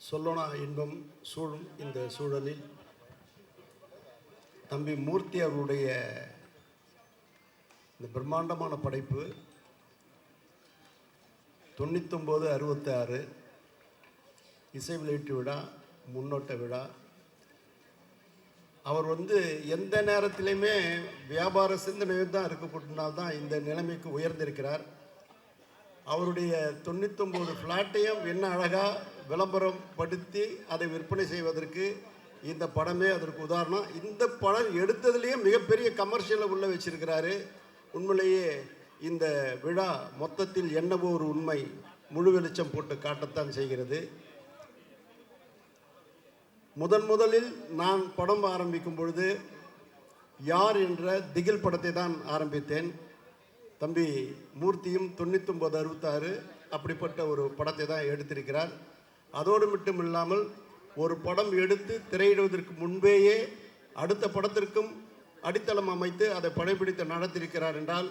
சொல்லோனா இன்பம் சூழும் இந்த சூழலில் தம்பி மூர்த்தி அவருடைய இந்த பிரம்மாண்டமான படைப்பு 9966 இசை வெளியீட்டு விழா, முன்னோட்ட விழா. அவர் எந்த நேரத்திலையுமே வியாபார சிந்தனையும் தான் இருக்கப்பட்டனால்தான் இந்த நிலைமைக்கு உயர்ந்திருக்கிறார். அவருடைய 99 ஃப்ளாட்டையும் என்ன அழகாக விளம்பரம் படுத்தி அதை விற்பனை செய்வதற்கு இந்த படமே அதற்கு உதாரணம். இந்த படம் எடுத்ததுலேயே மிகப்பெரிய கமர்ஷியலை உள்ள வச்சிருக்கிறாரு. உண்மையிலேயே இந்த விழா மொத்தத்தில் என்னவோ ஒரு உண்மை முழு வெளிச்சம் போட்டு காட்டத்தான் செய்கிறது. முதலில் நான் படம் ஆரம்பிக்கும் பொழுது யார் என்ற திகில் படத்தை தான் ஆரம்பித்தேன். தம்பி மூர்த்தியும் 9966 அப்படிப்பட்ட ஒரு படத்தை தான் எடுத்திருக்கிறார். அதோடு மட்டும் இல்லாமல் ஒரு படம் எடுத்து திரையிடுவதற்கு முன்பேயே அடுத்த படத்திற்கும் அடித்தளம் அமைத்து அதை படைப்பிடித்து நடத்தியிருக்கிறார் என்றால்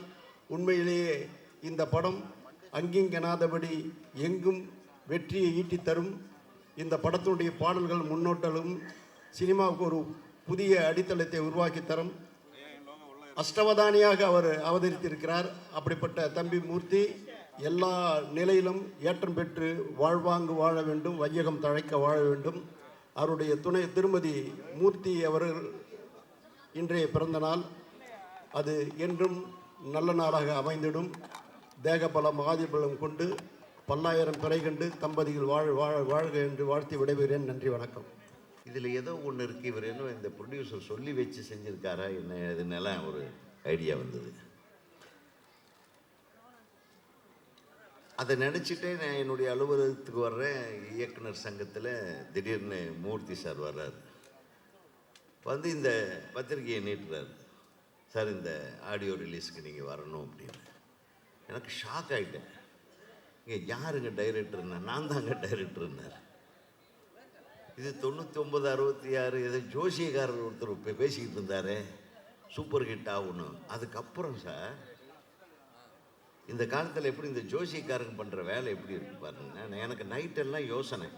உண்மையிலேயே இந்த படம் அங்கிங்கெனாதபடி எங்கும் வெற்றியை ஈட்டி தரும். இந்த படத்தினுடைய பாடல்கள் முன்னோட்டலும் சினிமாவுக்கு ஒரு புதிய அடித்தளத்தை உருவாக்கி தரும். அஷ்டவதானியாக அவர் அவதரித்திருக்கிறார். அப்படிப்பட்ட தம்பி மூர்த்தி எல்லா நிலையிலும் ஏற்றம் பெற்று வாழ்வாங்கு வாழ வேண்டும், வையகம் தழைக்க வாழ வேண்டும். அவருடைய துணை திருமதி மூர்த்தி அவர்கள் இன்றைய பிறந்த நாள். அது என்றும் நல்ல நாளாக அமைந்திடும். தேகபலம் ஆதிபலம் கொண்டு பல்லாயிரம் பிறை கண்டு தம்பதிகள் வாழ்க என்று வாழ்த்தி விடைபெறுகிறேன். நன்றி, வணக்கம். இதில் ஏதோ ஒன்று இருக்குது, இவர் என்ன இந்த ப்ரொடியூசர் சொல்லி வச்சு செஞ்சுருக்காரா என்ன, இதுன்னெல்லாம் ஒரு ஐடியா வந்தது. அதை நினச்சிட்டே நான் என்னுடைய அலுவலகத்துக்கு வர்றேன். இயக்குனர் சங்கத்தில் திடீர்னு மூர்த்தி சார் வர்றார். இந்த பத்திரிகையை நீட்டுறார். சார், இந்த ஆடியோ ரிலீஸுக்கு நீங்கள் வரணும் அப்படின்னு. எனக்கு ஷாக் ஆகிட்டேன். இங்கே யாருங்க டைரக்டர்னா? நான் தாங்க டைரக்டர்னார். இது 9966 ஏதோ ஜோசியக்காரர் ஒருத்தர் பேசிக்கிட்டு இருந்தார், சூப்பர் ஹிட் ஆகணும். அதுக்கப்புறம் சார் இந்த காலத்தில் எப்படி இந்த ஜோசியக்காரங்க பண்ணுற வேலை எப்படி இருக்குது பாருங்க. எனக்கு நைட்டெல்லாம் யோசனை.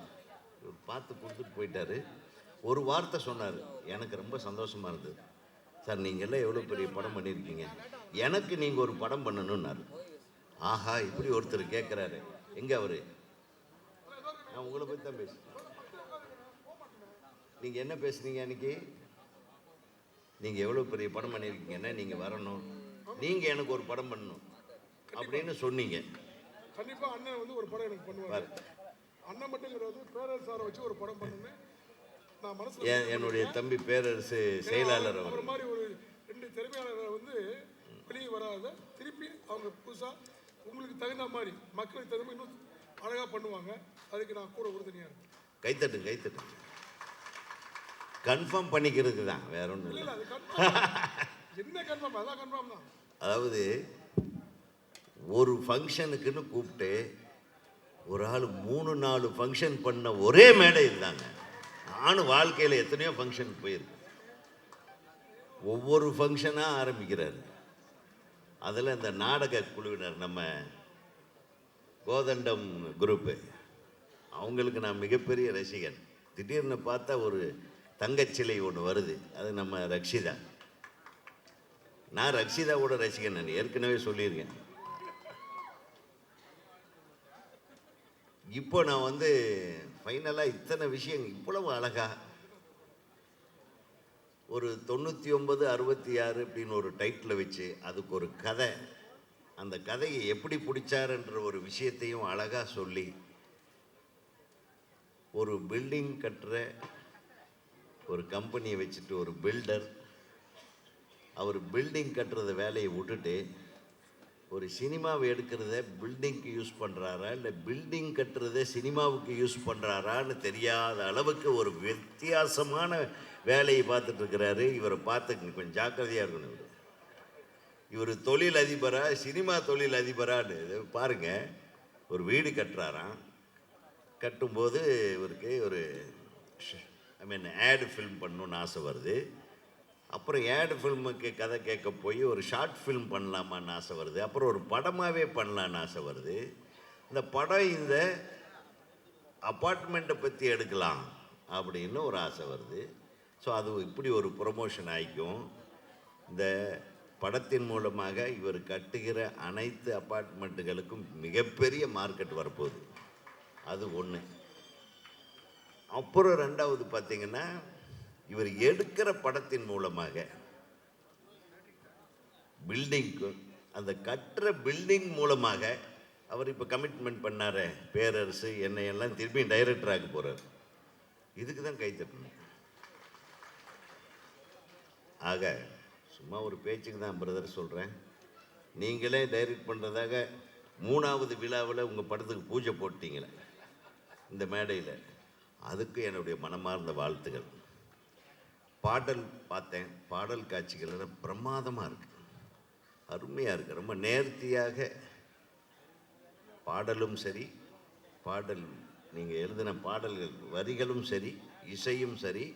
பார்த்து கொடுத்துட்டு போயிட்டார். ஒரு வார்த்தை சொன்னார், எனக்கு ரொம்ப சந்தோஷமாக இருந்தது. சார், நீங்கள்லாம் எவ்வளோ பெரிய படம் பண்ணியிருக்கீங்க, எனக்கு நீங்கள் ஒரு படம் பண்ணணுன்னாரு. ஆஹா, இப்படி ஒருத்தர் கேட்குறாரு. எங்கே அவர்? நான் உங்களை பற்றி தான் பேசுகிறேன். நீங்கள் என்ன பேசுனீங்க அன்றைக்கி? நீங்கள் எவ்வளோ பெரிய படம் பண்ணியிருக்கீங்கன்னா நீங்கள் வரணும், நீங்கள் எனக்கு ஒரு படம் பண்ணணும் அப்படின்னு சொன்னீங்க. கண்டிப்பாக அண்ணன் ஒரு படம் எனக்கு பண்ணுவார். அண்ணன் மட்டும் கிடையாது, பேரரசு சாரை வச்சு ஒரு படம் பண்ணுன்னு நான் மனசில் என்னுடைய தம்பி பேரரசு செயலாளர் அவர் மாதிரி ஒரு 2 திறமையாளரை வெளியே வராத திருப்பி அவங்க புதுசாக உங்களுக்கு தகுந்த மாதிரி மக்களுக்கு தகுந்த மாதிரி இன்னும் அழகாக பண்ணுவாங்க. அதுக்கு நான் கூட உறுதுணையாக இருக்கேன். கைத்தட்டு கன்ஃபார்ம் பண்ணிக்கிறதுக்கு தான், வேற ஒன்றும் இல்லை. என்ன கன்ஃபார்ம்? அதான் கன்ஃபார்ம் தான். அதாவது ஒரு ஃபங்க்ஷனுக்குன்னு கூப்பிட்டு ஒரு ஆள் 3-4 ஃபங்க்ஷன் பண்ண ஒரே மேடை இருந்தாங்க. நானும் வாழ்க்கையில் எத்தனையோ ஃபங்க்ஷனுக்கு போயிருக்கேன். ஒவ்வொரு ஃபங்க்ஷனாக ஆரம்பிக்கிறாரு. அதில் இந்த நாடக குழுவினர் நம்ம கோதண்டம் குரூப்பு, அவங்களுக்கு நான் மிகப்பெரிய ரசிகன். திடீர்னு பார்த்தா ஒரு தங்கச்சிலை ஒன்று வருது, அது நம்ம ரக்ஷிதா. நான் ரக்ஷிதாவோட ரசிகன், நான் ஏற்கனவே சொல்லியிருக்கேன். இப்போ நான் ஃபைனலாக இத்தனை விஷயம் இவ்வளவு அழகா ஒரு 9966 அப்படின்னு ஒரு டைட்டில் வச்சு அதுக்கு ஒரு கதை, அந்த கதையை எப்படி பிடிச்சாருன்ற ஒரு விஷயத்தையும் அழகாக சொல்லி, ஒரு பில்டிங் கட்டுற ஒரு கம்பெனியை வச்சுட்டு ஒரு பில்டர் அவர் பில்டிங் கட்டுறத வேலையை விட்டுட்டு ஒரு சினிமாவை எடுக்கிறத பில்டிங்க்கு யூஸ் பண்ணுறாரா இல்லை பில்டிங் கட்டுறத சினிமாவுக்கு யூஸ் பண்ணுறாரான்னு தெரியாத அளவுக்கு ஒரு வித்தியாசமான வேலையை பார்த்துட்ருக்கிறாரு. இவரை பார்த்து கொஞ்சம் ஜாக்கிரதையாக இருக்கணும். இவர் தொழில் அதிபரா சினிமா தொழில் அதிபரான்னு பாருங்கள். ஒரு வீடு கட்டுறாராம். கட்டும்போது இவருக்கு ஒரு ஆடு ஃபில்ம் பண்ணணுன்னு ஆசை வருது. அப்புறம் ஏடு ஃபில்முக்கு கதை கேட்க போய் ஒரு ஷார்ட் ஃபில்ம் பண்ணலாமான்னு ஆசை வருது. அப்புறம் ஒரு படமாகவே பண்ணலான்னு ஆசை வருது. இந்த படம் இந்த அப்பார்ட்மெண்ட்டை பற்றி எடுக்கலாம் அப்படின்னு ஒரு ஆசை வருது. ஸோ அது இப்படி ஒரு ப்ரொமோஷன் ஆகிக்கும். இந்த படத்தின் மூலமாக இவர் கட்டுகிற அனைத்து அப்பார்ட்மெண்ட்டுகளுக்கும் மிகப்பெரிய மார்க்கெட் வரப்போகுது. அது ஒன்று. அப்புறம் ரெண்டாவது பார்த்தீங்கன்னா, இவர் எடுக்கிற படத்தின் மூலமாக பில்டிங்க்கு, அந்த கட்டுற பில்டிங் மூலமாக அவர் இப்போ கமிட்மெண்ட் பண்ணார பேரரசு என்னையெல்லாம் திருப்பி டைரக்டர் ஆக போகிறார். இதுக்கு தான் கை தட்டணும். ஆக சும்மா ஒரு பேச்சுக்கு தான் பிரதர் சொல்கிறேன். நீங்களே டைரக்ட் பண்ணுறதாக 3வது விழாவில் உங்கள் படத்துக்கு பூஜை போட்டீங்களே இந்த மேடையில், அதுக்கு என்னுடைய மனமார்ந்த வாழ்த்துக்கள். பாடல் பார்த்தேன், பாடல் காட்சிகள் எல்லாம் பிரமாதமாக இருக்குது, அருமையாக இருக்குது. ரொம்ப நேர்த்தியாக பாடலும் சரி, பாடல் நீங்கள் எழுதின பாடல்கள் வரிகளும் சரி, இசையும் சரி,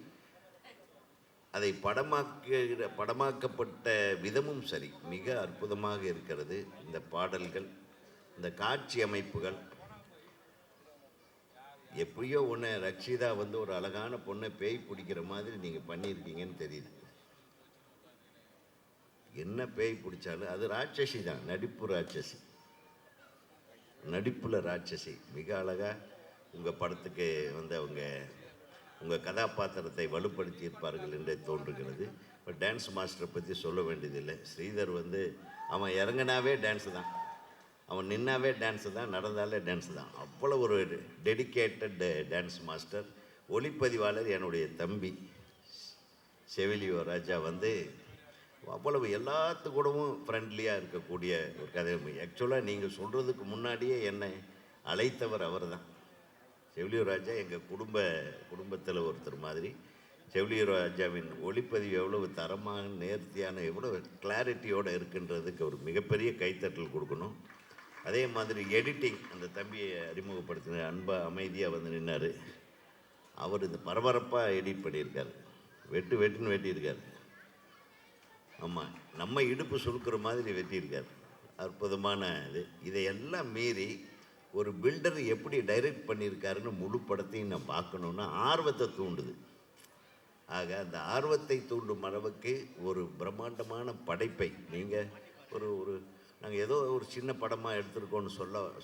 அதை படமாக்கப்பட்ட விதமும் சரி, மிக அற்புதமாக இருக்கிறது. இந்த பாடல்கள், இந்த காட்சி அமைப்புகள். எப்படியோ ஒன்று ரக்ஷிதா வந்து ஒரு அழகான பொண்ணை பேய் பிடிக்கிற மாதிரி நீங்கள் பண்ணியிருக்கீங்கன்னு தெரியுது. என்ன பேய் பிடிச்சாலும் அது ராட்சசி தான், நடிப்பு ராட்சசி, நடிப்பில் ராட்சசி. மிக அழகாக உங்கள் படத்துக்கு வந்து அவங்க உங்கள் கதாபாத்திரத்தை வலுப்படுத்தி இருப்பார்கள் என்றே தோன்றுகிறது. இப்போ டான்ஸ் மாஸ்டரை பற்றி சொல்ல வேண்டியதில்லை. ஸ்ரீதர் வந்து அவன் இறங்கினாவே டான்ஸு தான், அவன் நின்னாவே டான்ஸு தான், நடந்தாலே டான்ஸு தான். அவ்வளோ ஒரு டெடிக்கேட்டட் டான்ஸ் மாஸ்டர். ஒளிப்பதிவாளர் என்னுடைய தம்பி செவிலியோ ராஜா வந்து அவ்வளவு எல்லாத்து கூடவும் ஃப்ரெண்ட்லியாக இருக்கக்கூடிய ஒரு கதை. ஆக்சுவலாக நீங்கள் சொல்கிறதுக்கு முன்னாடியே என்னை அழைத்தவர் அவர் தான். செவிலியோ ராஜா எங்கள் குடும்பத்தில் ஒருத்தர் மாதிரி. செவிலியோ ராஜாவின் ஒளிப்பதிவு எவ்வளவு தரமான, நேர்த்தியான, எவ்வளோ கிளாரிட்டியோடு இருக்குன்றதுக்கு ஒரு மிகப்பெரிய கைத்தட்டல் கொடுக்கணும். அதே மாதிரி எடிட்டிங், அந்த தம்பியை அறிமுகப்படுத்தின அன்பாக அமைதியாக வந்து நின்னார். அவர் இந்த பரபரப்பாக எடிட் பண்ணியிருக்கார், வெட்டுன்னு வெட்டியிருக்கார். ஆமாம், நம்ம இடுப்பு சுருக்கிற மாதிரி வெட்டியிருக்கார். அற்புதமான இது. இதையெல்லாம் மீறி ஒரு பில்டர் எப்படி டைரக்ட் பண்ணியிருக்காருன்னு முழு படத்தையும் நான் பார்க்கணுன்னா ஆர்வத்தை தூண்டுது. ஆக அந்த ஆர்வத்தை தூண்டும் அளவுக்கு ஒரு பிரம்மாண்டமான படைப்பை நீங்கள் ஒரு நாங்கள் ஏதோ ஒரு சின்ன படமாக எடுத்திருக்கோன்னு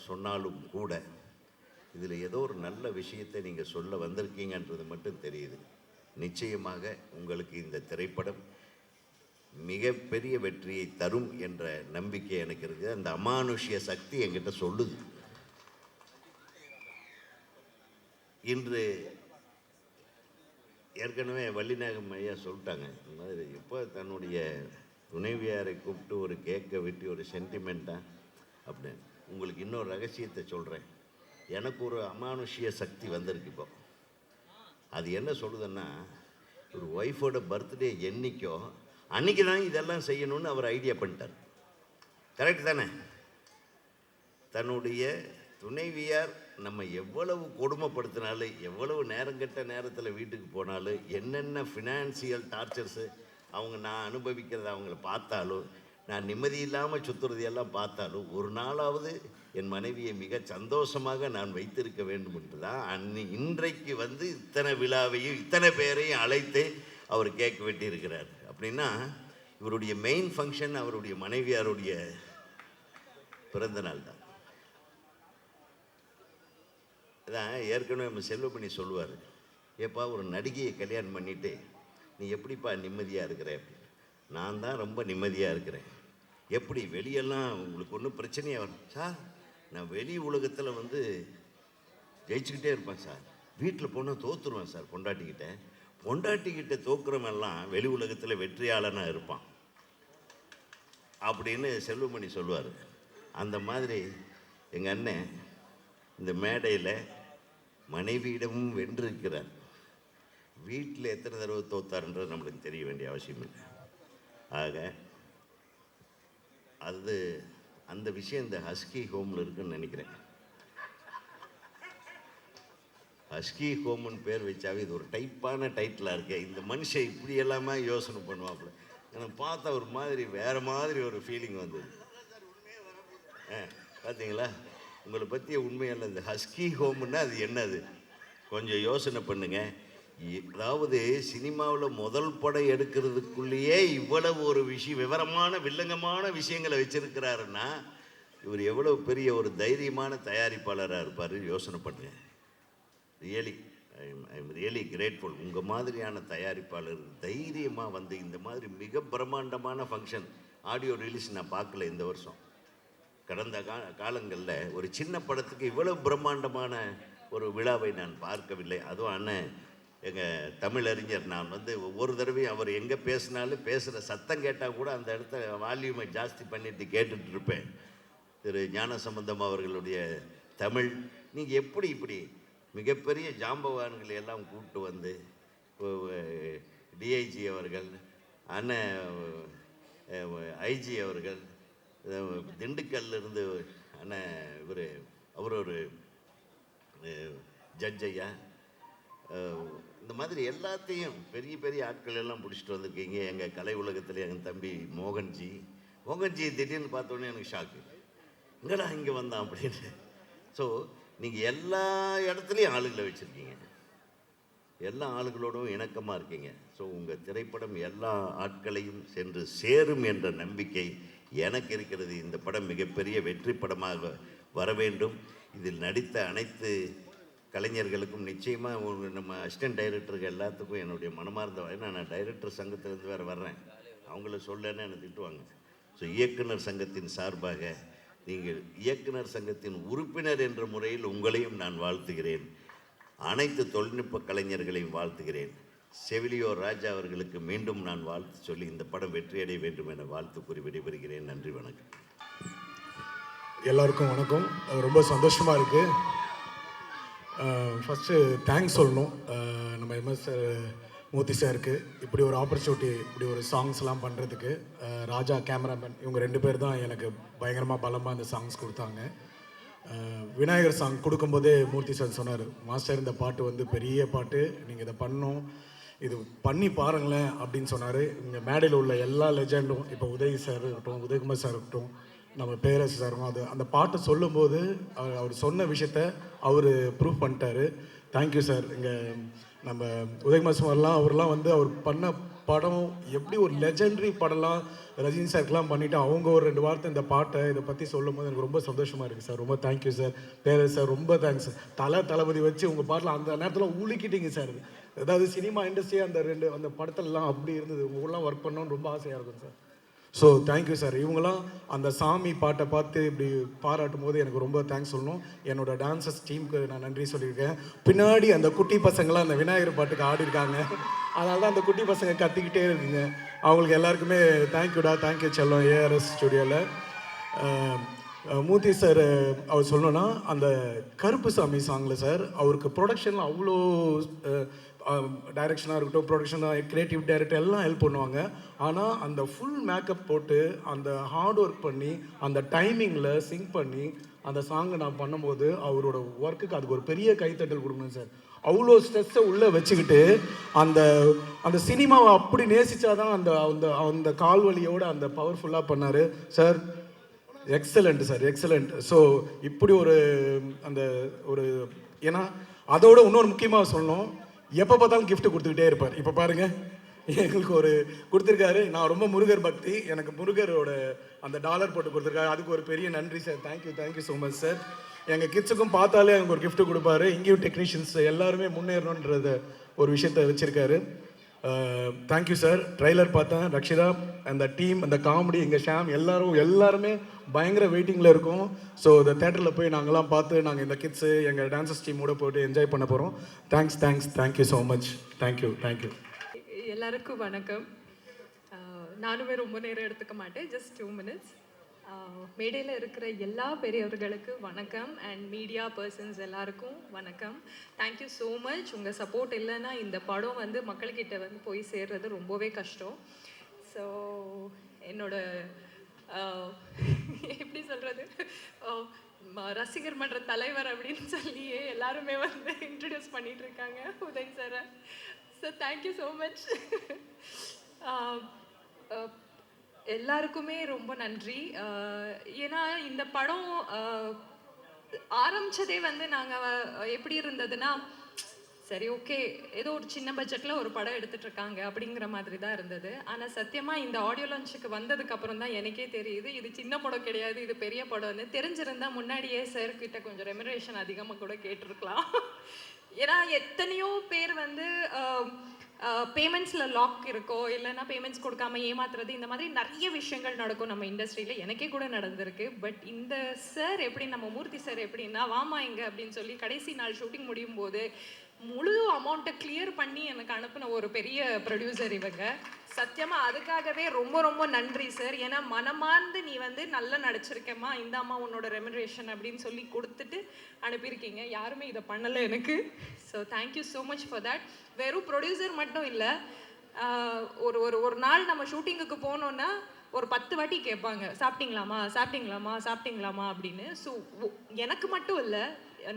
சொன்னாலும் கூட இதில் ஏதோ ஒரு நல்ல விஷயத்தை நீங்கள் சொல்ல வந்திருக்கீங்கன்றது மட்டும் தெரியுது. நிச்சயமாக உங்களுக்கு இந்த திரைப்படம் மிகப்பெரிய வெற்றியை தரும் என்ற நம்பிக்கை எனக்கு இருக்குது. அந்த அமானுஷ்ய சக்தி என்கிட்ட சொல்லுது. இன்று ஏற்கனவே வள்ளிநாயகம் ஐயா சொல்லிட்டாங்க, இந்த மாதிரி எப்போ தன்னுடைய துணைவியாரை கூப்பிட்டு ஒரு கேக்கை வெட்டி ஒரு சென்டிமெண்ட்டாக அப்படின்னு. உங்களுக்கு இன்னொரு ரகசியத்தை சொல்கிறேன். எனக்கு ஒரு அமானுஷ்ய சக்தி வந்திருக்கு இப்போ. அது என்ன சொல்லுதுன்னா, ஒரு ஒய்ஃபோட பர்த்டே என்னைக்கோ அன்றைக்கி தான் இதெல்லாம் செய்யணும்னு அவர் ஐடியா பண்ணிட்டார். கரெக்ட் தானே? தன்னுடைய துணைவியார் நம்ம எவ்வளவு கொடுமைப்படுத்தினாலும், எவ்வளவு நேரங்கட்ட நேரத்தில் வீட்டுக்கு போனாலும், என்னென்ன ஃபினான்சியல் டார்ச்சர்ஸு நான் அனுபவிக்கிறத அவங்கள பார்த்தாலும், நான் நிம்மதி இல்லாமல் சுற்றுறதையெல்லாம் பார்த்தாலும், ஒரு நாளாவது என் மனைவியை மிக சந்தோஷமாக நான் வைத்திருக்க வேண்டும் என்று தான் இன்றைக்கு வந்து இத்தனை விழாவையும் இத்தனை பேரையும் அழைத்து அவர் கேக் வெட்டியிருக்கிறார். அப்படின்னா இவருடைய மெயின் ஃபங்க்ஷன் அவருடைய மனைவியாருடைய பிறந்த நாள் தான். அதான் ஏற்கனவே நம்ம செல்வமணி சொல்லுவார், ஏப்பா ஒரு நடிகையை கல்யாணம் பண்ணிவிட்டு நீ எப்படிப்பா நிம்மதியாக இருக்கிற? நான் தான் ரொம்ப நிம்மதியாக இருக்கிறேன். எப்படி வெளியெல்லாம் உங்களுக்கு ஒன்றும் பிரச்சனையாக வரும் சார்? நான் வெளி உலகத்தில் வந்து ஜெயிச்சுக்கிட்டே இருப்பேன் சார், வீட்டில் போனால் தோற்றுருவேன் சார் பொண்டாட்டிக்கிட்ட தோக்குறவெல்லாம் வெளி உலகத்தில் வெற்றியாளனாக இருப்பான் அப்படின்னு செல்வமணி சொல்லுவார். அந்த மாதிரி எங்கள் அண்ணன் இந்த மேடையில் மனைவியிடமும் வென்றிருக்கிறார். வீட்டில் எத்தனை தடவை தோத்தாருன்றது நம்மளுக்கு தெரிய வேண்டிய அவசியம் இல்லை. ஆக அது அந்த விஷயம் இந்த ஹஸ்கி ஹோமில் இருக்குன்னு நினைக்கிறேன். ஹஸ்கி ஹோம்னு பேர் வச்சாவே இது ஒரு டைப்பான டைட்டிலாக இருக்கு. இந்த மனுஷன் இப்படி எல்லாமே யோசனை பண்ணுவாப்புல. எனக்கு பார்த்தா ஒரு மாதிரி வேறு மாதிரி ஒரு ஃபீலிங் வந்தது. பார்த்தீங்களா? உங்களை பற்றிய உண்மையான இந்த ஹஸ்கி ஹோம்னா அது என்னது கொஞ்சம் யோசனை பண்ணுங்க. அதாவது சினிமாவில் முதல் படம் எடுக்கிறதுக்குள்ளேயே இவ்வளவு ஒரு விவரமான வில்லங்கமான விஷயங்களை வச்சிருக்கிறாருன்னா இவர் எவ்வளவு பெரிய ஒரு தைரியமான தயாரிப்பாளராக இருப்பார் யோசனை பண்ணுங்க. Really I am really grateful. உங்கள் மாதிரியான தயாரிப்பாளர் தைரியமாக வந்து இந்த மாதிரி மிக பிரம்மாண்டமான ஃபங்க்ஷன் ஆடியோ ரிலீஸ் நான் பார்க்கல இந்த வருஷம். கடந்த காலங்களில் ஒரு சின்ன படத்துக்கு இவ்வளவு பிரம்மாண்டமான ஒரு விழாவை நான் பார்க்கவில்லை. அதுவும் அண்ணன் எங்கள் தமிழறிஞர், நான் வந்து ஒவ்வொரு தடவையும் அவர் எங்கே பேசினாலும் பேசுகிற சத்தம் கேட்டால் கூட அந்த இடத்த வால்யூமை ஜாஸ்தி பண்ணிட்டு கேட்டுட்டு இருப்பேன். திரு ஞானசம்பந்தம் அவர்களுடைய தமிழ், நீங்கள் எப்படி இப்படி மிகப்பெரிய ஜாம்பவான்களை எல்லாம் கூப்பிட்டு வந்து டிஐஜி அவர்கள், அண்ணன் ஐஜி அவர்கள், திண்டுக்கல்லிருந்து அண்ணன் அவர் ஒரு ஜட்ஜ் ஐயா, இந்த மாதிரி எல்லாத்தையும் பெரிய பெரிய ஆட்கள் எல்லாம் பிடிச்சிட்டு வந்திருக்கீங்க. எங்கள் கலை உலகத்தில் எங்கள் தம்பி மோகன்ஜி திடீர்னு பார்த்தோன்னே எனக்கு ஷாக்கு, எங்கடா இங்கே வந்தான் அப்படின்னு. ஸோ நீங்கள் எல்லா இடத்துலையும் ஆளுகளை வச்சுருக்கீங்க, எல்லா ஆளுகளோடும் இணக்கமாக இருக்கீங்க. ஸோ உங்கள் திரைப்படம் எல்லா ஆட்களையும் சென்று சேரும் என்ற நம்பிக்கை எனக்கு இருக்கிறது. இந்த படம் மிகப்பெரிய வெற்றி படமாக வர வேண்டும். இதில் நடித்த அனைத்து கலைஞர்களுக்கும் நிச்சயமாக நம்ம அசிஸ்டன்ட் டைரக்டருக்கு எல்லாத்துக்கும் என்னுடைய மனமார்ந்த, ஏன்னா நான் டைரக்டர் சங்கத்திலேருந்து வேறு வர்றேன், அவங்கள சொல்லன்னு என்னை திட்டுவாங்க. ஸோ இயக்குனர் சங்கத்தின் சார்பாக நீங்கள் இயக்குனர் சங்கத்தின் உறுப்பினர் என்ற முறையில் உங்களையும் நான் வாழ்த்துகிறேன். அனைத்து தொழில்நுட்ப கலைஞர்களையும் வாழ்த்துகிறேன். செவிலியோ ராஜா அவர்களுக்கு மீண்டும் நான் வாழ்த்து சொல்லி இந்த படம் வெற்றியடைய வேண்டும் என வாழ்த்து கூறி விடைபெறுகிறேன். நன்றி, வணக்கம். எல்லாருக்கும் வணக்கம். ரொம்ப சந்தோஷமாக இருக்குது. ஃபஸ்ட்டு தேங்க்ஸ் சொல்லணும் நம்ம எம்எஸ் மூர்த்தி சாருக்கு இப்படி ஒரு ஆப்பர்ச்சுனிட்டி, இப்படி ஒரு சாங்ஸ்லாம் பண்ணுறதுக்கு. ராஜா கேமராமேன் இவங்க 2 பேர் தான் எனக்கு பயங்கரமாக பலமாக இந்த சாங்ஸ் கொடுத்தாங்க. விநாயகர் சாங் கொடுக்கும்போதே மூர்த்தி சார் சொன்னார், மாஸ்டர் இந்த பாட்டு வந்து பெரிய பாட்டு, நீங்கள் இதை பண்ணணும், இது பண்ணி பாருங்களேன் அப்படின்னு சொன்னார். இங்கே மேடையில் உள்ள எல்லா லெஜெண்டும், இப்போ உதய் சார் இருக்கட்டும், உதயகுமார் சார் இருக்கட்டும், நம்ம பேரரசு சாரும், அந்த பாட்டை சொல்லும்போது அவர் சொன்ன விஷயத்த அவர் ப்ரூவ் பண்ணிட்டாரு. Thank you sir. இங்கே நம்ம உதயகுமார் சார்லாம் அவர்லாம் வந்து அவர் பண்ண படம் எப்படி ஒரு லெஜெண்டரி படம்லாம் ரஜினி சார்க்கெலாம் பண்ணிவிட்டு அவங்க ஒரு 2 வார்த்தை இந்த பாட்டை இதை பற்றி சொல்லும் போது எனக்கு ரொம்ப சந்தோஷமாக இருக்குது சார். ரொம்ப தேங்க்யூ சார். பேரரசு சார் ரொம்ப தேங்க்ஸ். தளபதி வச்சு உங்கள் பாட்டில் அந்த நேரத்தில் ஊழிக்கிட்டீங்க சார். அதாவது சினிமா இண்டஸ்ட்ரி அந்த படத்துலலாம் அப்படி இருந்தது. உங்களெலாம் ஒர்க் பண்ணணும்னு ரொம்ப ஆசையாக இருக்கும் சார். So thank you sir. இவங்களாம் அந்த சாமி பாட்டை பார்த்து இப்படி பாராட்டும் போது எனக்கு ரொம்ப தேங்க்ஸ் சொல்லணும். என்னோட டான்சர்ஸ் டீமுக்கு நான் நன்றி சொல்லியிருக்கேன். பின்னாடி அந்த குட்டி பசங்களாம் அந்த விநாயகர் பாட்டுக்கு ஆடிருக்காங்க, அதனால தான் அந்த குட்டி பசங்க கத்திக்கிட்டே இருக்குங்க. அவங்களுக்கு எல்லாருக்குமே தேங்க்யூடா, தேங்க்யூ செல்லம். ஏஆர்எஸ் ஸ்டுடியோவில் மூர்த்தி சார் அவர் சொல்லணுன்னா அந்த கருப்பு சாமி சாங்கில் சார் அவருக்கு ப்ரொடக்ஷனில் அவ்வளோ டைரக்ஷனாக இருக்கட்டும், ப்ரொடக்ஷனாக, கிரியேட்டிவ் டைரக்டர் எல்லாம் ஹெல்ப் பண்ணுவாங்க. ஆனால் அந்த ஃபுல் மேக்கப் போட்டு அந்த ஹார்ட் ஒர்க் பண்ணி அந்த டைமிங்கில் சிங்க் பண்ணி அந்த சாங்கை நான் பண்ணும்போது அவரோட ஒர்க்குக்கு அதுக்கு ஒரு பெரிய கைத்தட்டல் கொடுக்கணும் சார். அவ்வளோ ஸ்ட்ரெஸ்ஸை உள்ளே வச்சுக்கிட்டு அந்த அந்த சினிமாவை அப்படி நேசித்தாதான் அந்த அந்த அந்த கால்வலியோடு அந்த பவர்ஃபுல்லாக பண்ணார் sir. Excellent sir, excellent. So இப்படி ஒரு அந்த ஒரு, ஏன்னா அதோட இன்னொரு முக்கியமாக சொல்லணும், எப்போ பார்த்தாலும் கிஃப்ட் கொடுத்துக்கிட்டே இருப்பார். இப்போ பாருங்கள், எங்களுக்கு ஒரு கொடுத்துருக்காரு. நான் ரொம்ப முருகர் பக்தி, எனக்கு முருகரோட அந்த டாலர் போட்டு கொடுத்துருக்காரு. அதுக்கு ஒரு பெரிய நன்றி sir. Thank you, thank you so much sir. எங்கள் கிட்ஸுக்கும் பார்த்தாலே எனக்கு ஒரு கிஃப்ட் கொடுப்பாரு. இங்கேயும் டெக்னீஷியன்ஸ் எல்லாருமே முன்னேறணுன்றத ஒரு விஷயத்த வச்சுருக்காரு. Thank you sir. ட்ரைலர் பார்த்தேன், ரக்ஷிதா, அந்த டீம், அந்த காமெடி, எங்கள் ஷாம் எல்லாருமே பயங்கர வெயிட்டிங்கில் இருக்கும். ஸோ இந்த தேட்டரில் போய் நாங்கள்லாம் பார்த்து நாங்கள் இந்த கிட்ஸு எங்கள் டான்சர்ஸ் டீமோட போய்ட்டு என்ஜாய் பண்ண போகிறோம். Thank you so much. தேங்க்யூ. எல்லாருக்கும் வணக்கம். நானுமே ரொம்ப நேரம் எடுத்துக்க மாட்டேன், ஜஸ்ட் 2 minutes. மேடையில் இருக்கிற எல்லா பெரியவர்களுக்கு வணக்கம், அண்ட் மீடியா பர்சன்ஸ் எல்லாருக்கும் வணக்கம். Thank you so much. உங்கள் சப்போர்ட் இல்லைன்னா இந்த படம் வந்து மக்கள்கிட்ட வந்து போய் சேர்றது ரொம்பவே கஷ்டம். ஸோ என்னோட எப்படி சொல்கிறது, ரசிகர் மன்ற தலைவர் அப்படின்னு சொல்லியே எல்லாருமே வந்து இன்ட்ரடியூஸ் பண்ணிட்டு இருக்காங்க உதய் சாரை. So thank you so much. எல்லாருக்குமே ரொம்ப நன்றி. ஏன்னா இந்த படம் ஆரம்பிச்சதே வந்து நாங்கள் எப்படி இருந்ததுன்னா, சரி ஓகே ஏதோ ஒரு சின்ன பட்ஜெட்டில் ஒரு படம் எடுத்துட்டு இருக்காங்க அப்படிங்கிற மாதிரி தான் இருந்தது. ஆனால் சத்தியமாக இந்த ஆடியோ லான்ச்சுக்கு வந்ததுக்கு அப்புறம் தான் எனக்கே தெரியுது இது சின்ன படம் கிடையாது, இது பெரிய படம்னு. தெரிஞ்சிருந்தா முன்னாடியே சார் கிட்ட கொஞ்சம் ரெமுனரேஷன் அதிகமாக கூட கேட்டிருக்கலாம். ஏன்னா எத்தனையோ பேர் வந்து பேமெண்ட்ஸில் லாக் இருக்கோ, இல்லைன்னா பேமெண்ட்ஸ் கொடுக்காம ஏமாத்துறது, இந்த மாதிரி நிறைய விஷயங்கள் நடக்கும் நம்ம இண்டஸ்ட்ரியில். எனக்கே கூட நடந்திருக்கு. பட் இந்த சார் எப்படி, நம்ம மூர்த்தி சார் எப்படின்னா, வாமா இங்க அப்படின்னு சொல்லி கடைசி நாள் ஷூட்டிங் முடியும் போது முழு அமௌண்ட்டை கிளியர் பண்ணி எனக்கு அனுப்பின ஒரு பெரிய ப்ரொடியூசர் இவங்க. சத்தியமாக அதுக்காகவே ரொம்ப ரொம்ப நன்றி சார். ஏன்னா மனமார்ந்து நீ வந்து நல்லா நடிச்சிருக்கேம்மா, இந்த அம்மா உன்னோட ரெமுனரேஷன் அப்படின்னு சொல்லி கொடுத்துட்டு அனுப்பியிருக்கீங்க. யாருமே இதை பண்ணலை எனக்கு. So thank you so much for that. வெறும் ப்ரொடியூசர் மட்டும் இல்லை, ஒரு ஒரு ஒரு நாள் நம்ம ஷூட்டிங்குக்கு போனோன்னா ஒரு 10 வாட்டி கேட்பாங்க, சாப்பிட்டீங்களாமா சாப்பிட்டீங்களாமா சாப்பிட்டீங்களாமா அப்படின்னு. ஸோ எனக்கு மட்டும் இல்லை,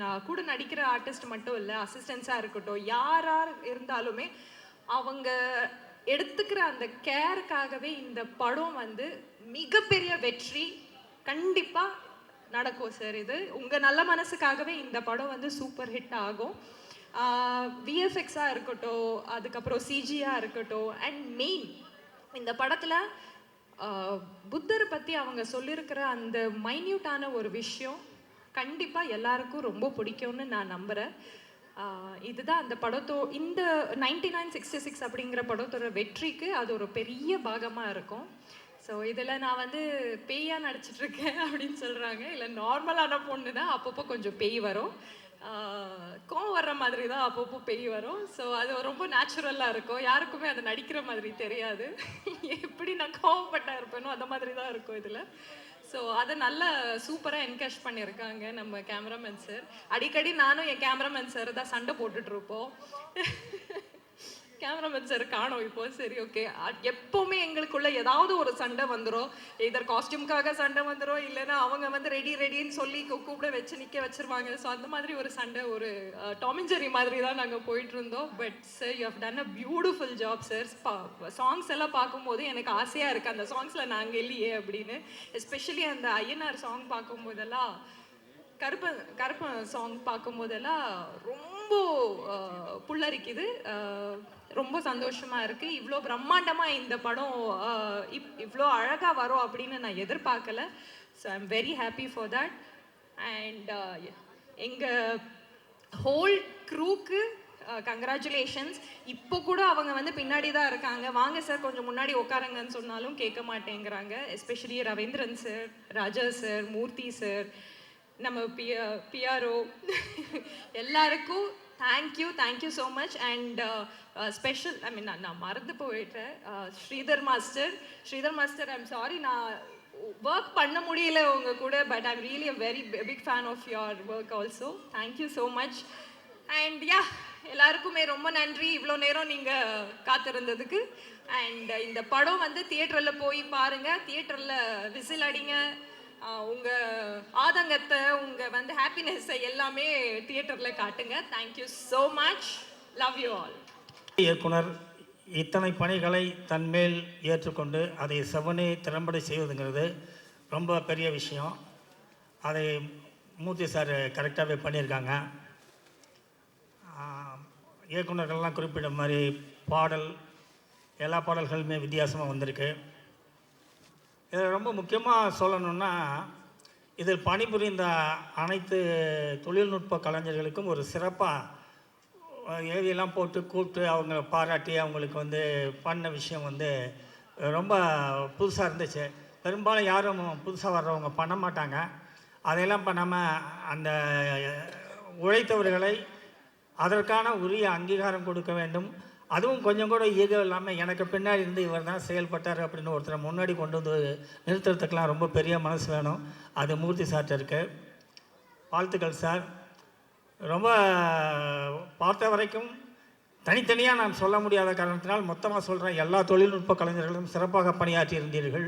நான் கூட நடிக்கிற ஆர்டிஸ்ட் மட்டும் இல்லை, அசிஸ்டன்ஸாக இருக்கட்டும், யாராக இருந்தாலுமே அவங்க எடுத்துக்கிற அந்த கேருக்காகவே இந்த படம் வந்து மிகப்பெரிய வெற்றி கண்டிப்பாக நடக்கும் சார். இது உங்கள் நல்ல மனசுக்காகவே இந்த படம் வந்து சூப்பர் ஹிட் ஆகும். விஎஃப்எக்ஸாக இருக்கட்டும், அதுக்கப்புறம் சிஜியாக இருக்கட்டும், அண்ட் மெயின் இந்த படத்தில் புத்தரை பற்றி அவங்க சொல்லியிருக்கிற அந்த மைன்யூட்டான ஒரு விஷயம் கண்டிப்பாக எல்லாருக்கும் ரொம்ப பிடிக்கும்னு நான் நம்புகிறேன். இதுதான் அந்த இந்த 9966 அப்படிங்கிற படத்தோட வெற்றிக்கு அது ஒரு பெரிய பாகமாக இருக்கும். ஸோ இதில் நான் வந்து பேயாக நடிச்சிட்ருக்கேன் அப்படின்னு சொல்கிறாங்க. இல்லை நார்மலான பொண்ணு தான், அப்பப்போ கொஞ்சம் பேய் வரும், கோவம் வர்ற மாதிரி தான் அப்பப்போ பேய் வரும். ஸோ அது ரொம்ப நேச்சுரலாக இருக்கும், யாருக்குமே அது நடிக்கிற மாதிரி தெரியாது. எப்படி நான் கோவப்பட்டா இருப்பேனோ அந்த மாதிரி தான் இருக்கும் இதில். ஸோ அதை நல்லா சூப்பராக என்கேஷ் பண்ணியிருக்காங்க நம்ம கேமராமேன் சார். அடிக்கடி நானும் என் கேமராமேன் சார் தான் சண்டை போட்டுட்ருப்போம். கேமராமேன் சார் காணோம் இப்போ. சரி ஓகே, எப்போவுமே எங்களுக்குள்ள ஏதாவது ஒரு சண்டை வந்துடும். இதர் காஸ்டியூம்காக சண்டை வந்துடும், இல்லைன்னா அவங்க வந்து ரெடின்னு சொல்லி கூப்பிட வச்சு நிற்க வச்சிருவாங்க. ஸோ அந்த மாதிரி ஒரு சண்டை, ஒரு டாம் அண்ட் ஜெர்ரி மாதிரி தான் நாங்கள் போயிட்டு இருந்தோம். But sir you have done a beautiful job sir. Songs எல்லாம் பார்க்கும்போது எனக்கு ஆசையாக இருக்குது அந்த சாங்ஸில் நாங்கள் இல்லையே அப்படின்னு. எஸ்பெஷலி அந்த ஐயனார் சாங் பார்க்கும்போதெல்லாம், கருப்பன் சாங் பார்க்கும்போதெல்லாம் ரொம்ப புல்லரிக்குது, ரொம்ப சந்தோஷமாக இருக்குது. இவ்வளோ பிரம்மாண்டமாக இந்த படம் இவ்வளோ அழகாக வரும் அப்படின்னு நான் எதிர்பார்க்கல. So I am very happy for that. And எங்கள் ஹோல் க்ரூக்கு கங்க்ராச்சுலேஷன்ஸ். இப்போ கூட அவங்க வந்து பின்னாடி தான் இருக்காங்க, வாங்க சார் கொஞ்சம் முன்னாடி உட்காருங்கன்னு சொன்னாலும் கேட்க மாட்டேங்கிறாங்க. Especially Raveendran sir, Raja sir, Murthy sir, நம்ம பிஆர்ஓ எல்லாருக்கும் thank you so much. And special, I mean நான் மறந்து போயிட்டேன், ஸ்ரீதர் மாஸ்டர் ஐம் சாரி, நான் ஒர்க் பண்ண முடியல உங்க கூட. But I'm really a very big fan of your work also. Thank you so much. And yeah, எல்லாருக்குமே ரொம்ப நன்றி இவ்வளோ நேரம் நீங்கள் காத்திருந்ததுக்கு. அண்ட் இந்த படம் வந்து தியேட்டரில் போய் பாருங்கள், தியேட்டரில் விசில் அடிங்க, உங்கள் ஆதங்கத்தை, உங்கள் வந்து ஹாப்பினஸ்ஸை எல்லாமே தியேட்டரில் காட்டுங்க. Thank you so much, love you all. இயக்குனர் இத்தனை பணிகளை தன்மேல் ஏற்றுக்கொண்டு அதை செவனே திறம்பட செய்வதுங்கிறது ரொம்ப பெரிய விஷயம். அதை மூர்த்தி சார் கரெக்டாகவே பண்ணியிருக்காங்க. இயக்குனர்கள்லாம் குறிப்பிட்ட மாதிரி பாடல், எல்லா பாடல்களுமே வித்தியாசமாக வந்திருக்கு. இதில் ரொம்ப முக்கியமாக சொல்லணுன்னா, இதில் பணிபுரிந்த அனைத்து தொழில்நுட்ப கலைஞர்களுக்கும் ஒரு சிறப்பாக ஏவியெல்லாம் போட்டு கூப்பிட்டு அவங்கள பாராட்டி அவங்களுக்கு வந்து பண்ண விஷயம் வந்து ரொம்ப புதுசாக இருந்துச்சு. பெரும்பாலும் யாரும் புதுசாக வர்றவங்க பண்ண மாட்டாங்க. அதையெல்லாம் பண்ணாமல் அந்த உழைத்தவர்களை அதற்கான உரிய அங்கீகாரம் கொடுக்க வேண்டும். அதுவும் கொஞ்சம் கூட ஈகோ இல்லாமல் எனக்கு பின்னாடி இருந்து இவர் தான் செயல்பட்டார் அப்படின்னு ஒருத்தரை முன்னாடி கொண்டு வந்து நிறுத்துறதுக்கெலாம் ரொம்ப பெரிய மனசு வேணும். அது மூர்த்தி சார்ட்ட இருக்குது. வாழ்த்துக்கள் சார். ரொம்ப பார்த்த வரைக்கும் தனித்தனியாக நான் சொல்ல முடியாத காரணத்தினால் மொத்தமாக சொல்கிறேன், எல்லா தொழில்நுட்ப கலைஞர்களும் சிறப்பாக பணியாற்றி இருந்தீர்கள்.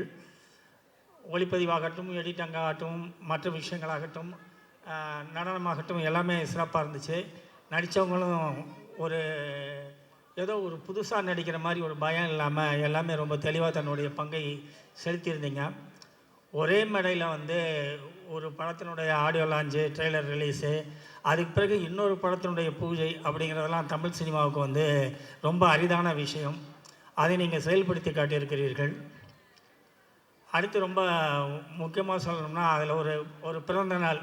ஒளிப்பதிவாகட்டும், எடிட்டிங்காகட்டும், மற்ற விஷயங்களாகட்டும், நடனமாகட்டும், எல்லாமே சிறப்பாக இருந்துச்சு. நடித்தவங்களும் ஒரு ஏதோ ஒரு புதுசாக நடிக்கிற மாதிரி ஒரு பயம் இல்லாமல் எல்லாமே ரொம்ப தெளிவாக தன்னுடைய பங்கை செலுத்தியிருந்தீங்க. ஒரே மேடையில் வந்து ஒரு படத்தினுடைய ஆடியோ லான்ச்சு, ட்ரெய்லர் ரிலீஸு, அதுக்கு பிறகு இன்னொரு படத்தினுடைய பூஜை அப்படிங்கிறதெல்லாம் தமிழ் சினிமாவுக்கு வந்து ரொம்ப அரிதான விஷயம். அதை நீங்கள் செயல்படுத்தி காட்டியிருக்கிறீர்கள். அடுத்து ரொம்ப முக்கியமாக சொல்லணும்னா, அதில் ஒரு பிறந்த நாள்,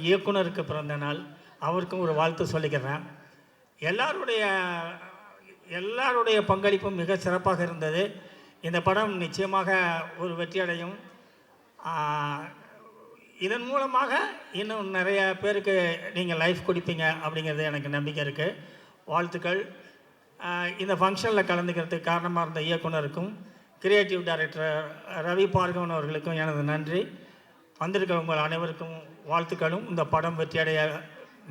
இயக்குனருக்கு பிறந்த நாள், அவருக்கும் ஒரு வாழ்த்து சொல்லிக்கிறேன். எல்லாருடைய பங்களிப்பும் மிக சிறப்பாக இருந்தது. இந்த படம் நிச்சயமாக ஒரு வெற்றியடையும். இதன் மூலமாக இன்னும் நிறைய பேருக்கு நீங்கள் லைஃப் கொடுப்பீங்க அப்படிங்கிறது எனக்கு நம்பிக்கை இருக்குது. வாழ்த்துக்கள். இந்த ஃபங்க்ஷனில் கலந்துக்கிறதுக்கு காரணமாக இருந்த இயக்குனருக்கும் கிரியேட்டிவ் டைரக்டர் ரவி பார்கவன் அவர்களுக்கும் எனது நன்றி. வந்திருக்கிற உங்கள் அனைவருக்கும் வாழ்த்துக்களும். இந்த படம் வெற்றியடைய,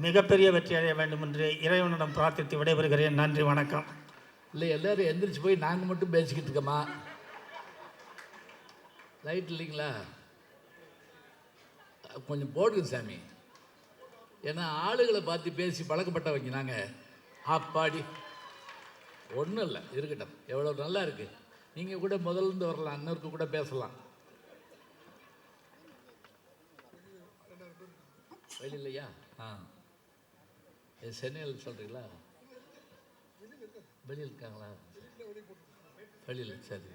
மிகப்பெரிய வெற்றியடைய வேண்டும் என்று இறைவனிடம் பிரார்த்தித்து விடைபெறுகிறேன். நன்றி, வணக்கம். இல்லை, எல்லோரும் எந்திரிச்சு போய் நாங்கள் மட்டும் பேசிக்கிட்டு இருக்கோமா? லைட் இல்லைங்களா? கொஞ்சம் போடுங்க சாமி. ஏன்னா ஆளுகளை பார்த்து பேசி பழக்கப்பட்டவங்க நாங்கள். அப்பாடி ஒன்றும் இல்லை, இருக்கட்டும். எவ்வளோ நல்லா இருக்குது. நீங்கள் கூட முதல்லேருந்து வரலாம், இன்னொருக்கு கூட பேசலாம். வெளியிலையா? சென்னையில் சொல்கிறீங்களா? வெளியில் இருக்காங்களா? வெளியில், சரி.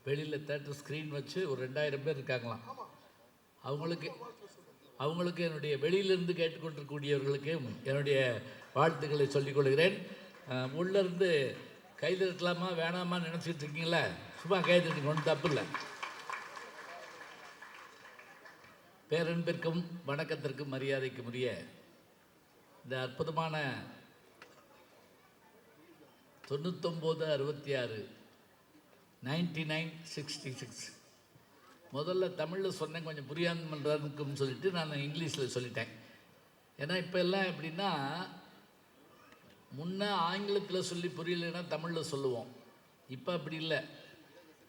வெளியில் தேட்டர் ஸ்க்ரீன் வச்சு ஒரு 2000 பேர் இருக்காங்களாம். அவங்களுக்கு என்னுடைய வெளியிலிருந்து கேட்டுக்கொண்டிருக்கக்கூடியவர்களுக்கு என்னுடைய வாழ்த்துக்களை சொல்லிக் கொள்கிறேன். உள்ளேருந்து கை தட்டலாமா வேணாமா நினச்சிட்டு இருக்கீங்களா? சும்மா கை தட்டுங்க, ஒன்றும் தப்பு இல்லை. பேரன்பிற்கும் வணக்கத்திற்கும் மரியாதைக்கும் உரிய இந்த அற்புதமான 9966 9966 முதல்ல தமிழில் சொன்னேன், கொஞ்சம் புரியாதுன்னு சொல்லிட்டு நான் இங்கிலீஷில் சொல்லிட்டேன். ஏன்னா இப்போ எல்லாம் எப்படின்னா, முன்னே ஆங்கிலத்தில் சொல்லி புரியலைன்னா தமிழில் சொல்லுவோம். இப்போ அப்படி இல்லை.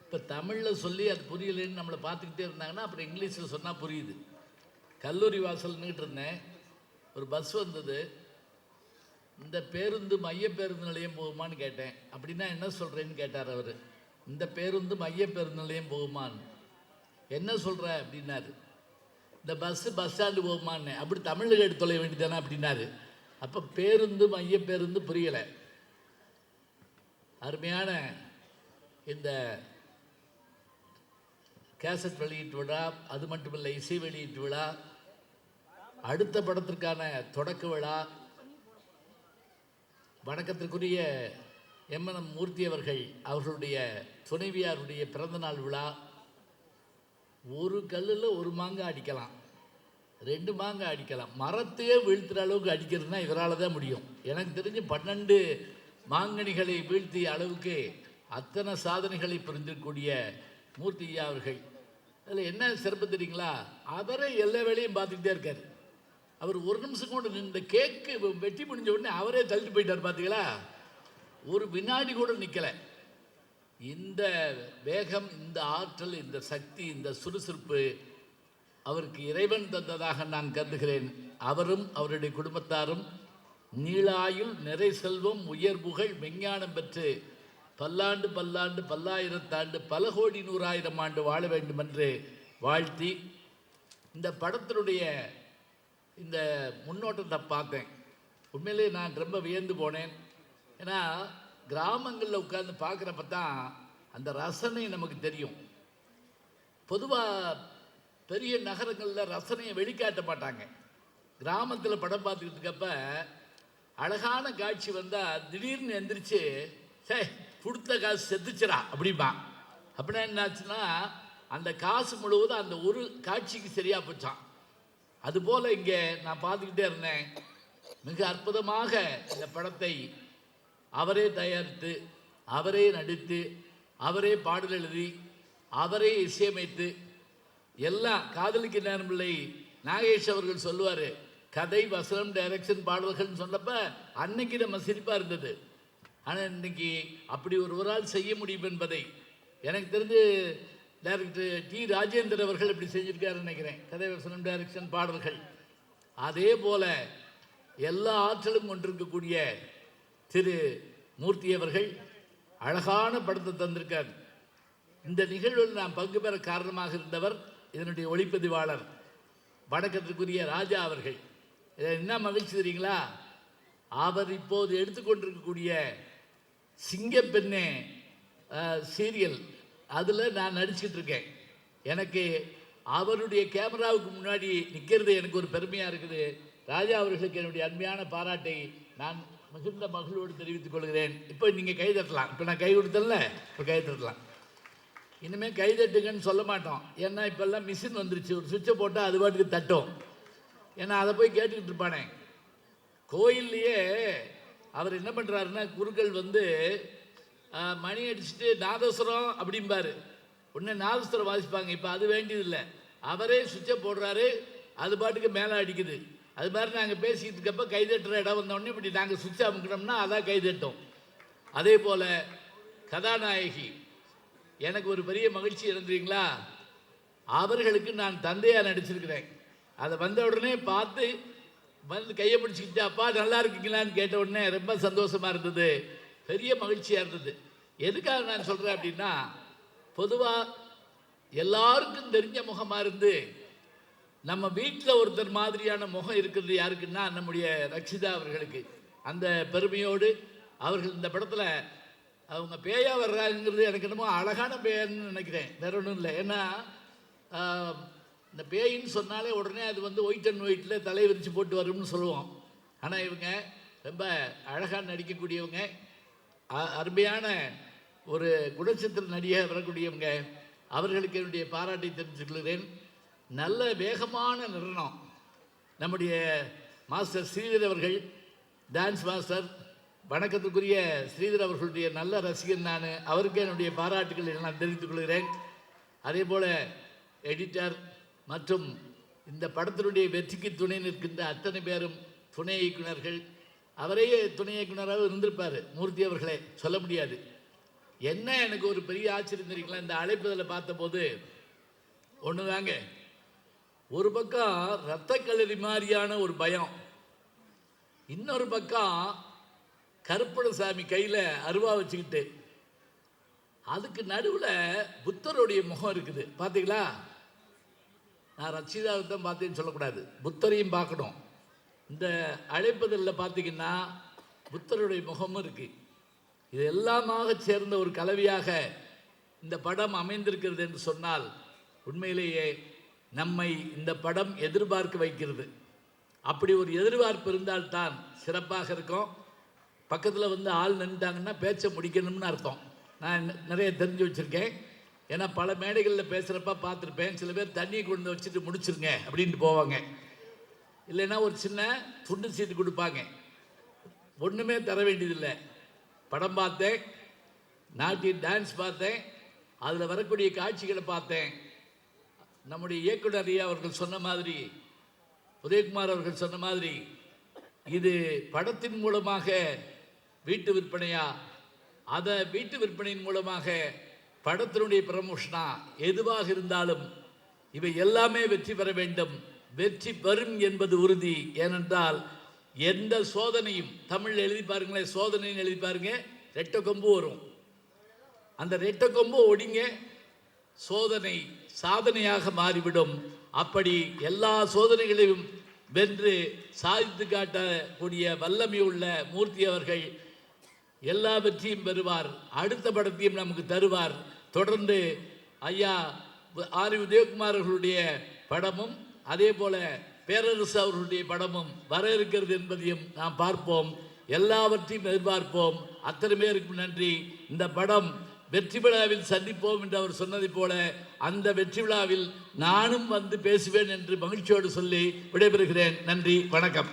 இப்போ தமிழில் சொல்லி அது புரியலைன்னு நம்மளை பார்த்துக்கிட்டே இருந்தாங்கன்னா அப்புறம் இங்கிலீஷில் சொன்னால் புரியுது. கல்லூரி வாசல் நின்றுட்டு இருந்தேன், ஒரு பஸ் வந்தது. இந்த பேருந்து மைய பேருந்து நிலையம் போகுமான்னு கேட்டேன். அப்படின்னா என்ன சொல்கிறேன்னு கேட்டார் அவர். இந்த பேருந்து மைய பேருந்து நிலையம் போகுமான்னு. என்ன சொல்கிற அப்படின்னாரு. இந்த பஸ் ஸ்டாண்டு போகுமான்னு. அப்படி தமிழில் கேட்டு தொலை வேண்டியதானே அப்படின்னாரு. அப்போ பேருந்து மைய பேருந்து புரியலை. அருமையான இந்த கேசட் வெளியீட்டு விழா, அது மட்டுமில்லை இசை வெளியீட்டு விழா, அடுத்த படத்திற்கான தொடக்க விழா, வணக்கத்திற்குரிய எம்என்எம் மூர்த்தி அவர்களுடைய துணைவியாருடைய பிறந்தநாள் விழா. ஒரு கல்லில் ஒரு மாங்காய் அடிக்கலாம், 2 மாங்காய் அடிக்கலாம். மரத்தையே வீழ்த்துற அளவுக்கு அடிக்கிறதுனா இவரால் தான் முடியும். எனக்கு தெரிஞ்சு 12 மாங்கனிகளை வீழ்த்திய அளவுக்கு அத்தனை சாதனைகளை புரிந்திருக்கக்கூடிய மூர்த்தி ஐயா அவர்கள். அதில் என்ன சிறப்பு தெரியுங்களா? அவரே எல்லா வேலையும் பார்த்துக்கிட்டே இருக்கார். அவர் ஒரு நிமிஷம் கூட இந்த கேக்கு வெட்டி முடிஞ்ச உடனே அவரே தள்ளிட்டு போயிட்டார். பார்த்தீங்களா? ஒரு வினாடி கூட நிற்கலை. இந்த வேகம், இந்த ஆற்றல், இந்த சக்தி, இந்த சுறுசுறுப்பு அவருக்கு இறைவன் தந்ததாக நான் கருதுகிறேன். அவரும் அவருடைய குடும்பத்தாரும் நீளாயுள், நிறை செல்வம், உயர் புகழ், விஞ்ஞானம் பெற்று பல்லாண்டு பல்லாண்டு பல்லாயிரத்தாண்டு பல கோடி 100,000 ஆண்டு வாழ வேண்டும் என்று வாழ்த்தி, இந்த படத்தினுடைய இந்த முன்னோட்டத்தை பார்த்தேன். உண்மையிலே நான் ரொம்ப வியந்து போனேன். ஏன்னா கிராமங்களில் உட்கார்ந்து பார்க்குறப்ப தான் அந்த ரசனை நமக்கு தெரியும். பொதுவாக பெரிய நகரங்களில் ரசனையை வெளிக்காட்ட மாட்டாங்க. கிராமத்தில் படம் பார்த்துக்கிட்டு இருக்கப்ப அழகான காட்சி வந்தால் திடீர்னு எந்திரிச்சு, சே கொடுத்த காசு செத்துச்சுரா அப்படிம்பா. அப்படின்னா என்னாச்சுன்னா அந்த காசு முழுவதும் அந்த ஒரு காட்சிக்கு சரியாக போச்சான். அதுபோல் இங்கே நான் பார்த்துக்கிட்டே இருந்தேன். மிக அற்புதமாக இந்த படத்தை அவரே தயாரித்து, அவரே நடித்து, அவரே பாடல் எழுதி, அவரே இசையமைத்து, எல்லாம் காதலிக்க நேரமில்லை நாகேஷ் அவர்கள் சொல்லுவார், கதை, வசனம், டைரக்ஷன், பாடல்கள்னு சொன்னப்ப அன்னைக்கு நம்ம சிரிப்பாக இருந்தது. ஆனால் இன்னைக்கு அப்படி ஒருவரால் செய்ய முடியும் என்பதை எனக்கு தெரிஞ்சு டைரக்டர் டி ராஜேந்தர் அவர்கள் இப்படி செஞ்சுருக்காருன்னு நினைக்கிறேன். கதை, வசனம், டைரக்ஷன், பாடல்கள். அதே போல் எல்லா ஆற்றலும் கொண்டிருக்கக்கூடிய திரு மூர்த்தி அவர்கள் அழகான படத்தை தந்திருக்கார். இந்த நிகழ்வில் நான் பங்கு பெற காரணமாக இருந்தவர் இதனுடைய ஒளிப்பதிவாளர் வணக்கத்திற்குரிய ராஜா அவர்கள். இதில் என்ன மகிழ்ச்சி தெரியுங்களா, அவர் இப்போது எடுத்துக்கொண்டிருக்கக்கூடிய சிங்கப்பெண்ணே சீரியல் அதில் நான் நடிச்சிட்டு இருக்கேன். எனக்கு அவருடைய கேமராவுக்கு முன்னாடி நிற்கிறது எனக்கு ஒரு பெருமையாக இருக்குது. ராஜா அவர்களுக்கு என்னுடைய அன்மையான பாராட்டை நான் மிகுந்த மகிழ்வோடு தெரிவித்துக் கொள்கிறேன். இப்போ நீங்கள் கை தட்டலாம். இப்போ நான் கை கொடுத்தல, இப்போ கை தட்டலாம். இனிமேல் கை தட்டுங்கன்னு சொல்ல மாட்டோம். ஏன்னா இப்போல்லாம் மிஷின் வந்துருச்சு, ஒரு சுவிட்சை போட்டால் அது பாட்டுக்கு தட்டும். ஏன்னா அதை போய் கேட்டுக்கிட்டு இருப்பானே. கோயில்லையே அவர் என்ன பண்ணுறாருன்னா, குருக்கள் வந்து மணி அடிச்சுட்டு நாதஸ்வரம் அப்படிம்பாரு, உடனே நாதஸ்வரம் வாசிப்பாங்க. இப்போ அது வேண்டியதில்லை, அவரே சுவிட்சை போடுறாரு, அது பாட்டுக்கு மேலே அடிக்குது. அது மாதிரி நாங்கள் பேசிக்கிட்டு இருக்கப்போ கைதட்டுற இடம் வந்தோடனே இப்படி நாங்கள் சுவிட்சை அமுக்கணும்னா அதான் கைதட்டும். அதே போல் கதாநாயகி எனக்கு ஒரு பெரிய மகிழ்ச்சி இருந்தீங்களா, அவர்களுக்கு நான் தந்தையாக நடிச்சிருக்கிறேன். அதை வந்த உடனே பார்த்து வந்து கையை பிடிச்சிக்கிட்டு அப்பா நல்லா இருக்கீங்களான்னு கேட்ட உடனே ரொம்ப சந்தோஷமாக இருந்தது, பெரிய மகிழ்ச்சியாக இருந்தது. எதுக்காக நான் சொல்கிறேன் அப்படின்னா, பொதுவாக எல்லாருக்கும் தெரிஞ்ச முகமாக இருந்து நம்ம வீட்டில் ஒருத்தர் மாதிரியான முகம் இருக்கிறது யாருக்குன்னா நம்முடைய ரக்ஷிதா அவர்களுக்கு. அந்த பெருமையோடு அவர்கள் இந்த படத்தில் அவங்க பேயா வர்றாங்கிறது எனக்கு என்னமோ அழகான பேயான்னு நினைக்கிறேன், வேற ஒன்றும் இல்லை. ஏன்னா இந்த பேயின்னு சொன்னாலே உடனே அது வந்து ஒயிட் அண்ட் ஒயிட்டில் தலை விரித்து போட்டு வரும்னு சொல்லுவோம். ஆனால் இவங்க ரொம்ப அழகாக நடிக்கக்கூடியவங்க, அருமையான ஒரு குணச்சித்திர நடிகையாக வரக்கூடியவங்க. அவர்களுக்கு என்னுடைய பாராட்டை தெரிவித்துக்கொள்கிறேன். நல்ல வேகமான நிறுவனம் நம்முடைய மாஸ்டர் ஸ்ரீதர் அவர்கள், டான்ஸ் மாஸ்டர், வணக்கத்துக்குரிய ஸ்ரீதர் அவர்களுடைய நல்ல ரசிகன் நான். அவருக்கு என்னுடைய பாராட்டுக்களை நான் தெரிவித்துக் கொள்கிறேன். அதே போல் எடிட்டர் மற்றும் இந்த படத்தினுடைய வெற்றிக்கு துணை நிற்கின்ற அத்தனை பேரும் துணை இயக்குநர்கள். அவரே துணை இயக்குனராக இருந்திருப்பார் மூர்த்தி அவர்களே, சொல்ல முடியாது. என்ன எனக்கு ஒரு பெரிய ஆச்சரியம் தெரியுங்களா, இந்த அழைப்புதலை பார்த்தபோது ஒன்று தாங்க, ஒரு பக்கம் இரத்த களரி மாதிரியான ஒரு பயம், இன்னொரு பக்கம் கருப்பணசாமி கையில் அருவா வச்சுக்கிட்டு, அதுக்கு நடுவில் புத்தருடைய முகம் இருக்குது. பார்த்தீங்களா, நான் ரட்சிதாவை தான் பார்த்தேன்னு சொல்லக்கூடாது, புத்தரையும் பார்க்கணும். இந்த அழைப்பதில் பார்த்தீங்கன்னா புத்தருடைய முகமும் இருக்குது. இது எல்லாமாக சேர்ந்த ஒரு கலவையாக இந்த படம் அமைந்திருக்கிறது என்று சொன்னால் உண்மையிலேயே நம்மை இந்த படம் எதிர்பார்க்க வைக்கிறது. அப்படி ஒரு எதிர்பார்ப்பு இருந்தால்தான் சிறப்பாக இருக்கும். பக்கத்தில் வந்து ஆள் நின்றுட்டாங்கன்னா பேச்சை முடிக்கணும்னு அர்த்தம். நான் நிறைய தெரிஞ்சு வச்சுருக்கேன். ஏன்னா பல மேடைகளில் பேசுகிறப்ப பார்த்துருப்பேன், சில பேர் தண்ணியை கொண்டு வச்சுட்டு முடிச்சிருங்க அப்படின்ட்டு போவாங்க. இல்லைன்னா ஒரு சின்ன துண்டு சீட்டு கொடுப்பாங்க, ஒன்றுமே தர வேண்டியதில்லை. படம் பார்த்தேன், நாட்டிய டான்ஸ் பார்த்தேன், அதில் வரக்கூடிய காட்சிகளை பார்த்தேன். நம்முடைய இயக்குனர் ஐயா அவர்கள் சொன்ன மாதிரி, உதயகுமார் அவர்கள் சொன்ன மாதிரி, இது படத்தின் மூலமாக வீட்டு விற்பனையா, அதை வீட்டு விற்பனையின் மூலமாக படத்தினுடைய ப்ரமோஷனா, எதுவாக இருந்தாலும் இவை எல்லாமே வெற்றி பெற வேண்டும். வெற்றி பெறும் என்பது உறுதி. ஏனென்றால் எந்த சோதனையும், தமிழில் எழுதி பாருங்களேன், சோதனைன்னு எழுதி பாருங்க, ரெட்டை கொம்பு வரும். அந்த ரெட்டை கொம்பு ஒடிங்க, சோதனை சாதனையாக மாறிவிடும். அப்படி எல்லா சோதனைகளையும் வென்று சாதித்து காட்டக்கூடிய வல்லமை உள்ள மூர்த்தி அவர்கள் எல்லா வெற்றியும் பெறுவார். அடுத்த படத்தையும் நமக்கு தருவார். தொடர்ந்து ஐயா ஆர் உதயகுமார் அவர்களுடைய படமும் அதே போல பேரரசு அவர்களுடைய படமும் வர இருக்கிறது என்பதையும் நாம் பார்ப்போம். எல்லாவற்றையும் எதிர்பார்ப்போம். அத்தனை பேருக்கும் நன்றி. இந்த படம் வெற்றி விழாவில் சந்திப்போம் என்று அவர் சொன்னதைப் போல அந்த வெற்றி விழாவில் நானும் வந்து பேசுவேன் என்று மகிழ்ச்சியோடு சொல்லி விடைபெறுகிறேன். நன்றி, வணக்கம்.